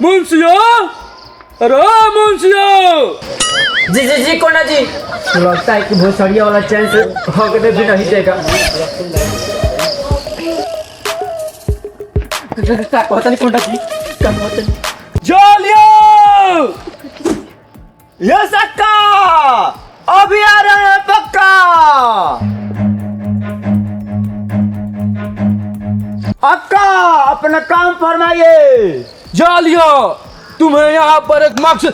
मुंशियो, अरे मुंशियो। जी कोंडा जी। लगता है कि भोसड़िया वाला चैन से भागने भी नहीं देगा। पता नहीं कोंडा जी, जालियो, ये सक्का अभी आ रहे हैं पक्का। अक्का अपना काम फरमाइए। जालियो, तुम्हें यहाँ पर एक मकसद।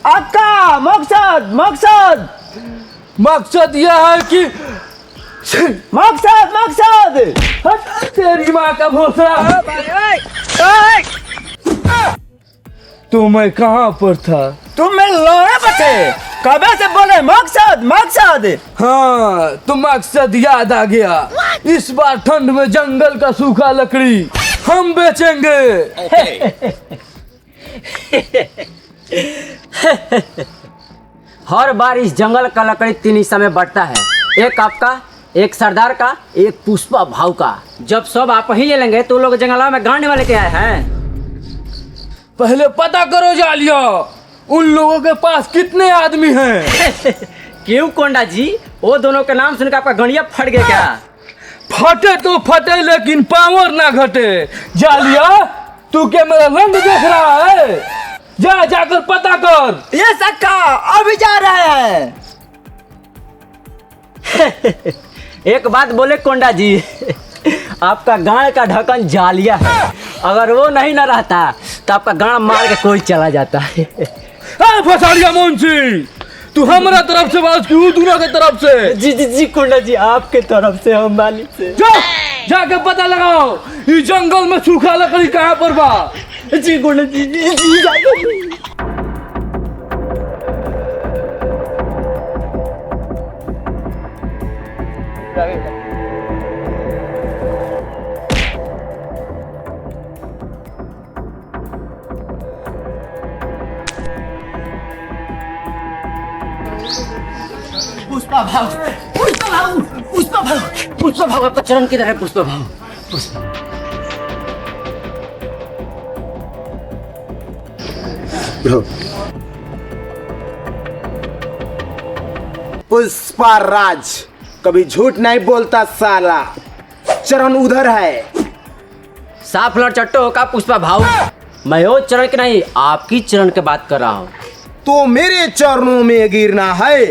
अक्का मकसद यह है कि मकसद तेरी माँ का भोसड़ा। तुम्हें कहाँ पर था? तुम मेरे लोहे पर थे, कबे से बोले मकसद। हाँ, तो मकसद याद आ गया। इस बार ठंड में जंगल का सूखा लकड़ी हम बेचेंगे। हर बार इस जंगल का लकड़ी 3 हिस्सा में बढ़ता है, एक आपका, एक सरदार का, एक पुष्पा भाव का। जब सब आप ही ले लेंगे तो लोग जंगल में गांड वाले के आए हैं। पहले पता करो जालिया, उन लोगों के पास कितने आदमी हैं। क्यों कोंडा जी, वो दोनों के नाम सुनकर आपका गणिया फट गया क्या? फटे तो फटे लेकिन पावर ना घटे। जालिया, तू क्या मेरा रंग देख रहा है? जाकर पता कर। ये सक्का अभी जा रहा है। एक बात बोले कोंडा जी, आपका गांड का ढक्कन जालिया है। अगर वो नहीं ना रहता तो आपका गांड मार के कोई चला जाता है। फसाड़िया मुंशी, तू हमारा तरफ से बात क्यों, दोनों के तरफ से? जी कोंडा जी, आपके तरफ से, हम मालिक से। जाके पता लगाओ इस जंगल में सूखा लकड़ी कहाँ पर बा। जी कोंडा जी, पुष्पा भाव आपका चरण किधर है? पुष्पा भाव। पुष्पा राज कभी झूठ नहीं बोलता साला। चरण उधर है। साफ लड़ चट्टो का पुष्पा भाव। मैं वो चरण की नहीं, आपकी चरण की बात कर रहा हूँ। तो मेरे चरणों में गिरना है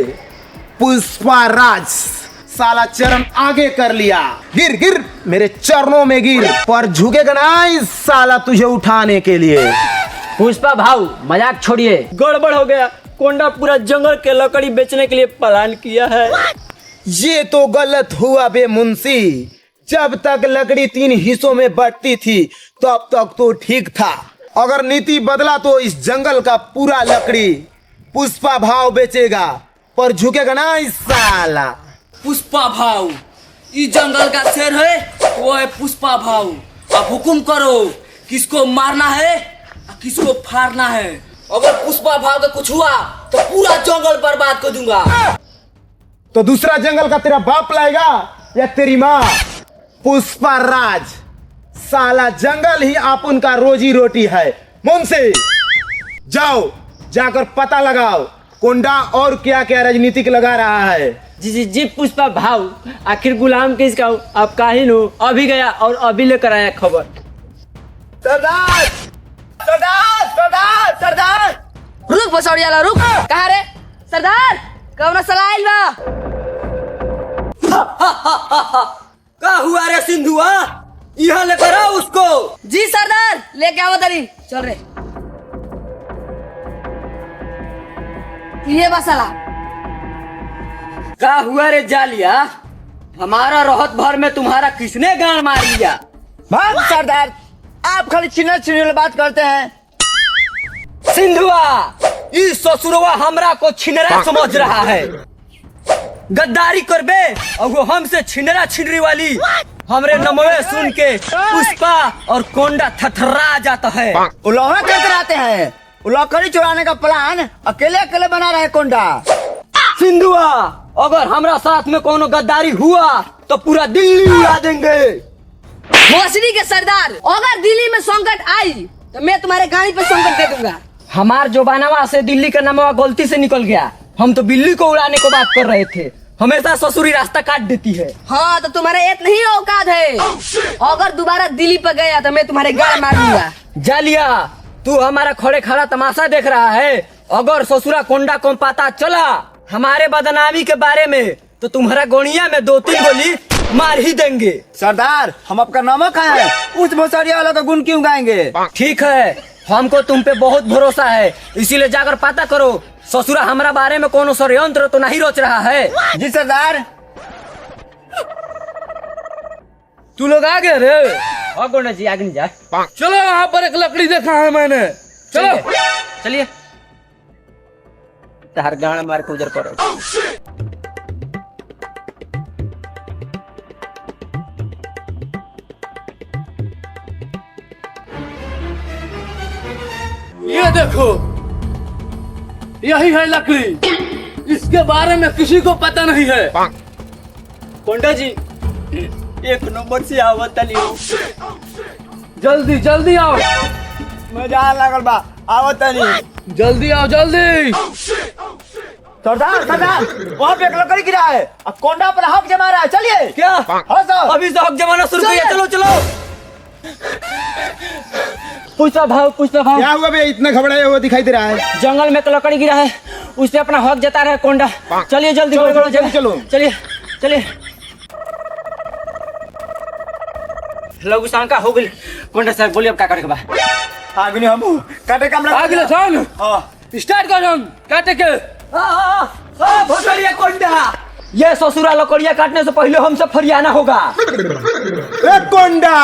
पुष्पा राज। साला चरण आगे कर लिया, गिर मेरे चरणों में गिर, पर झुकेगा ना इस साला तुझे उठाने के लिए। पुष्पा भाव मजाक छोड़िए, गड़बड़ हो गया। कोंडा पूरा जंगल के लकड़ी बेचने के लिए प्लान किया है। ये तो गलत हुआ बे मुंशी। जब तक लकड़ी 3 हिस्सों में बंटती थी तब तक तो ठीक था। अगर नीति बदला तो इस जंगल का पूरा लकड़ी पुष्पा भाव बेचेगा, पर झुकेगा ना इस साला। पुष्पा भाव इस जंगल का शेर है, वो है पुष्पा भाव। अब हुकुम करो, किसको मारना है और किसको फाड़ना है। अगर पुष्पा भाव का कुछ हुआ तो पूरा जंगल बर्बाद कर दूंगा। तो दूसरा जंगल का तेरा बाप लाएगा या तेरी माँ? पुष्पा राज, साला जंगल ही आप उनका रोजी रोटी है। मुंशी, जाओ जाकर पता लगाओ कोंडा और क्या क्या राजनीतिक लगा रहा है। जी पुष्पा भाव, आखिर गुलाम किसका हो? आप काहिन हो। अभी गया और अभी लेकर आया खबर। सरदार सरदार सरदार सरदार, रुक भोसड़िया, रुक। कहाँ रे सरदार? कौन सलाइल बा? का हुआ रे सिंधुआ? यहाँ लेकर आओ उसको। जी सरदार, लेके आओ तरी। चल रे, ये बसला। का हुआ रे जालिया? हमारा रोहत भर में तुम्हारा किसने गान मार लिया? भाग सरदार, आप खाली छिनल बात करते हैं। सिंधुआ, इस ससुरवा हमरा को छिनरा समझ रहा है। गद्दारी करबे और वो हमसे छिनरा छिनरी वाली। हमरे नमवे सुन के पुष्पा और कोंडा थरथरा जाता है। उल्लंघन करते रहते हैं। लकड़ी चुराने का प्लान अकेले अकेले बना रहे कोंडा। सिंधुआ, अगर हमरा साथ में कोनो गद्दारी हुआ तो पूरा दिल्ली उड़ा देंगे। भोसड़ी के सरदार, अगर दिल्ली में संकट आई तो मैं तुम्हारे गाड़ी पे संकट दे दूंगा। हमार जो बनावा से दिल्ली का नामवा गलती से निकल गया। हम तो बिल्ली को उड़ाने को बात कर रहे थे। हमेशा ससुरी रास्ता काट देती है। हाँ तो तुम्हारा इतना ही औकात है। अगर दोबारा दिल्ली पर गया तो मैं तुम्हारे गाड़ मारूंगा। जालिया, तू हमारा खड़े खड़ा तमाशा देख रहा है। अगर ससुरा कोंडा को पता चला हमारे बदनामी के बारे में तो तुम्हारा गोनिया में 2-3 गोली मार ही देंगे। सरदार, हम आपका नमक है, उस भोसड़िया वाला का गुण क्यों गाएंगे? ठीक है, हमको तुम पे बहुत भरोसा है, इसीलिए जाकर पता करो ससुरा हमारा बारे में कोनो षड्यंत्र तो नहीं रच रहा है। जी सरदार। तू लोग आ गए रे। और गोंडा जी आगे नहीं जा। चलो, यहाँ पर एक लकड़ी देखा है मैंने। चलो चलिए तार गाड़ मार के उजर करो। ये देखो, यही है लकड़ी। इसके बारे में किसी को पता नहीं है। कोंडा जी, एक नंबर से आवत लियो। जल्दी जल्दी आओ, मजा लागल बा, आवत नहीं। जल्दी आओ जल्दी। सरदार सरदार, वहाँ पे एक लकड़ी गिरा है, अब कोंडा पर हक जमा रहा है, चलिए। क्या? हाँ सर। अभी से हक जमाना शुरू किया। चलो चलो। पुष्पा भाव क्या हुआ बे, इतना घबराए हुए दिखाई दे रहा है? जंगल में एक लकड़ी गिरा है, उससे अपना हक जता रहा है कोंडा। चलिए जल्दी चलो, चलो, चलो, चलो। चलिए चलिए। लघु शंका हो गई। कोंडा सर बोलिए अब क्या करे के बा? आगे हम काटे कमरा आगे सन, हाँ। स्टार्ट कर हम काटे के। भोसड़िया कोंडा, ये ससुरा लकड़िया काटने से पहले हमसे फरियाना होगा। ए कोंडा,